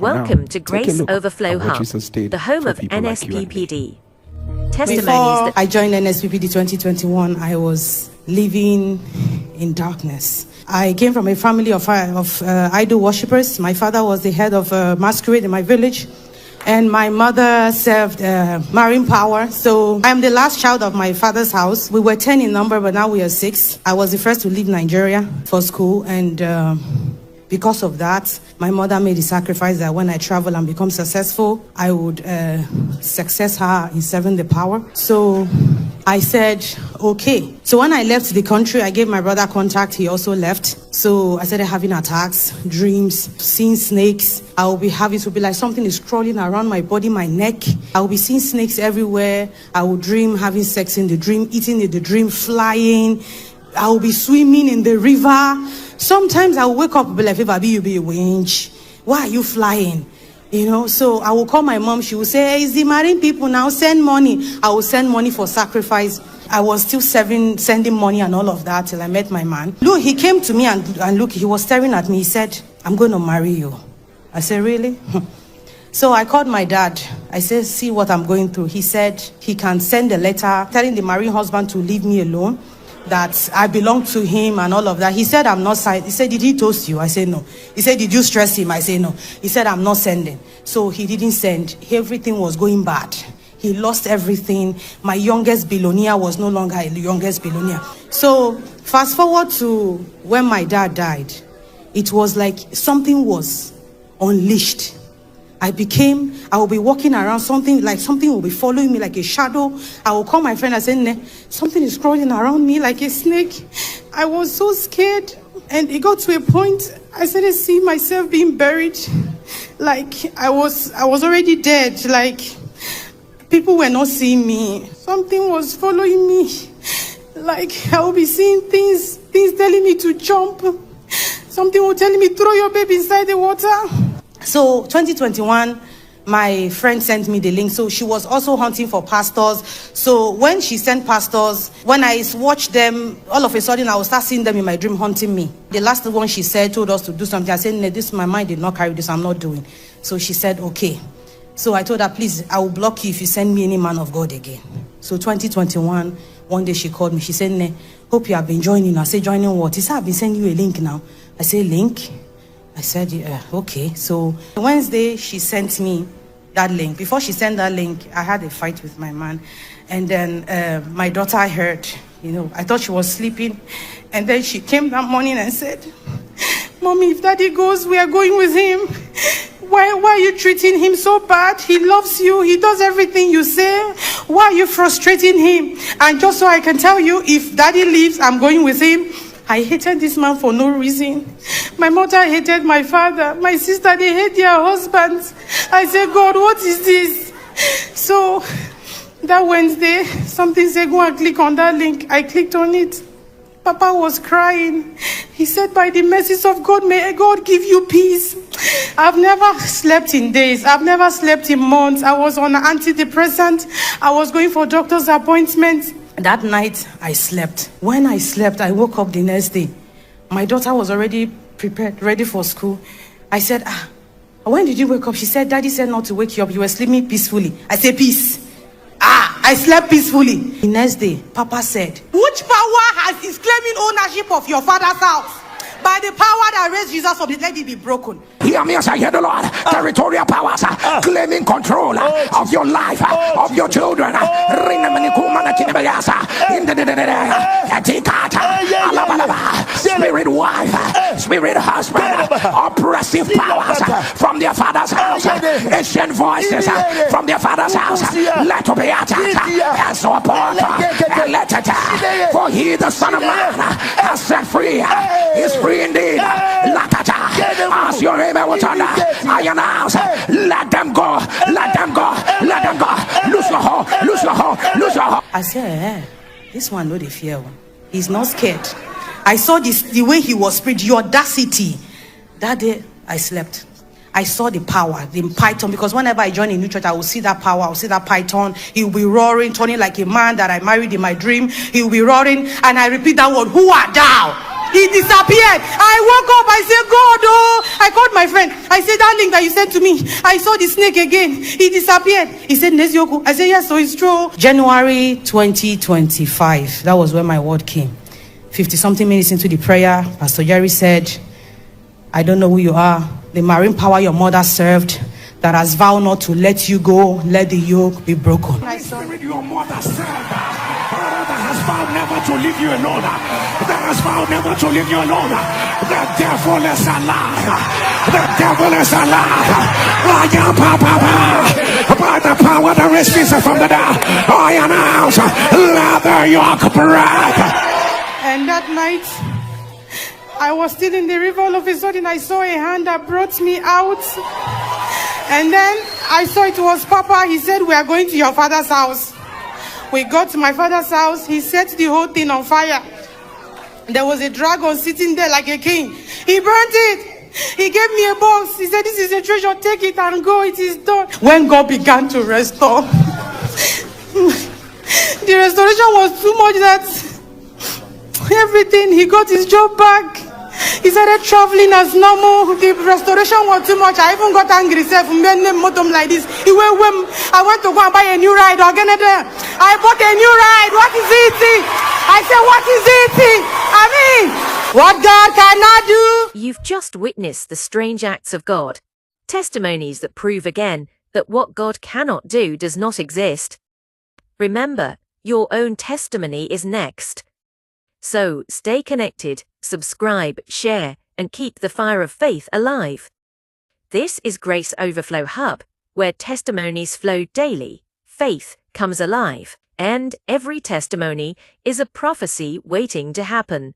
Welcome to Grace Overflow Hub, the home of NSPPD Testimonies. Before I joined NSPPD 2021, I was living in darkness. I came from a family of idol worshippers. My father was the head of a masquerade in my village, and my mother served marine power. So I'm the last child of my father's house. We were 10 in number, but now we are 6. I was the first to leave Nigeria for school, and because of that, my mother made the sacrifice that when I travel and become successful, I would success her in serving the power. So I said, okay. So when I left the country, I gave my brother contact. He also left. So I started having attacks, dreams, seeing snakes. I will be having to be like something is crawling around my body, my neck. I will be seeing snakes everywhere. I will dream having sex in the dream, eating in the dream, flying. I will be swimming in the river. Sometimes I will wake up and be like, "Baby, you be a winch. Why are you flying?" You know, so I will call my mom. She will say, "Hey, it's the marine people now, send money." I will send money for sacrifice. I was still sending money and all of that till I met my man. Look, he came to me and look, he was staring at me. He said, "I'm going to marry you." I said, "Really?" So I called my dad. I said, "See what I'm going through." He said he can send a letter telling the marine husband to leave me alone, that I belong to him and all of that. He said, "I'm not signing." He said, "Did he toast you?" I said, "No." He said, "Did you stress him?" I said, "No." He said, "I'm not sending." So he didn't send. Everything was going bad. He lost everything. My youngest billionaire was no longer a youngest billionaire. So fast forward to when my dad died, it was like something was unleashed. I will be walking around, something will be following me like a shadow. I will call my friend and say, "Something is crawling around me like a snake." I was so scared. And it got to a point, I started seeing myself being buried. Like I was already dead. Like people were not seeing me. Something was following me. Like I will be seeing things telling me to jump. Something will tell me, "Throw your baby inside the water." So 2021, my friend sent me the link. So she was also hunting for pastors. So when she sent pastors, when I watched them, all of a sudden I will start seeing them in my dream hunting me. The last one she said told us to do something. I said, "No, my mind did not carry this. I'm not doing." So she said, "Okay." So I told her, "Please, I will block you if you send me any man of God again." So 2021, one day she called me. She said, "Hope you have been joining." I said, "Joining what?" He said, "I've been sending you a link now." I said, "Link?" I said, "Yeah, okay." So Wednesday, she sent me that link. Before she sent that link, I had a fight with my man. And then my daughter heard, I thought she was sleeping. And then she came that morning and said, "Mommy, if daddy goes, we are going with him. Why are you treating him so bad? He loves you. He does everything you say. Why are you frustrating him? And just so I can tell you, if daddy leaves, I'm going with him." I hated this man for no reason. My mother hated my father. My sister, they hate their husbands. I said, "God, what is this?" So that Wednesday, something said, "Go and click on that link." I clicked on it. Papa was crying. He said, "By the mercies of God, may God give you peace." I've never slept in days. I've never slept in months. I was on antidepressant. I was going for doctor's appointments. That night, I slept. When I slept, I woke up the next day. My daughter was already prepared, ready for school. I said, "When did you wake up?" She said, "Daddy said not to wake you up. You were sleeping peacefully." I said, "Peace." I slept peacefully. The next day, Papa said, "Which power is claiming ownership of your father's house? By the power that raised Jesus from the dead, let it be broken." Hear me as I hear the Lord. Territorial powers claiming control of your life, of your children. Spirit wife, spirit husband, oppressive powers from their father's house, ancient voices from their father's house. Let to be attacked and so upon and let it. For he, the Son of Man, has set free. Is free indeed. As your amen will turn, I announce, let them go, let them go, let them go. Lose your hold, lose your hold, lose your hold. I said, this one no dey fear. He's not scared. I saw the way he was spread, the audacity. That day I slept. I saw the power, the python, because whenever I join a new church, I will see that power, I will see that python. He will be roaring, turning like a man that I married in my dream. He will be roaring, and I repeat that word, "Who art thou?" He disappeared. I woke up. I said, God, oh. I called my friend. I said, that link that you sent to me, I saw the snake again. He disappeared. He said, Nezioku. I said, yes, so it's true. January 2025. That was when my word came. 50-something minutes into the prayer, Pastor Jerry said, I don't know who you are. The marine power your mother served that has vowed not to let you go, let the yoke be broken. The spirit your mother served that has vowed never to leave you alone. That has vowed never to leave you alone. The devil is alive. The devil is alive. By the power that raised Jesus from the dead, I announce, let the yoke break. And that night, I was still in the river. All of a sudden, I saw a hand that brought me out. And then I saw it was Papa. He said, we are going to your father's house. We got to my father's house. He set the whole thing on fire. There was a dragon sitting there like a king. He burnt it. He gave me a box. He said, this is a treasure. Take it and go. It is done. When God began to restore, the restoration was too much that everything, he got his job back. He started traveling as normal. The restoration was too much. I even got angry. Like this. I went to go and buy a new ride. I bought a new ride. What is it? I said, what is it? I mean, what God cannot do. You've just witnessed the strange acts of God. Testimonies that prove again that what God cannot do does not exist. Remember, your own testimony is next. So stay connected, subscribe, share, and keep the fire of faith alive. This is Grace Overflow Hub, where testimonies flow daily, faith comes alive, and every testimony is a prophecy waiting to happen.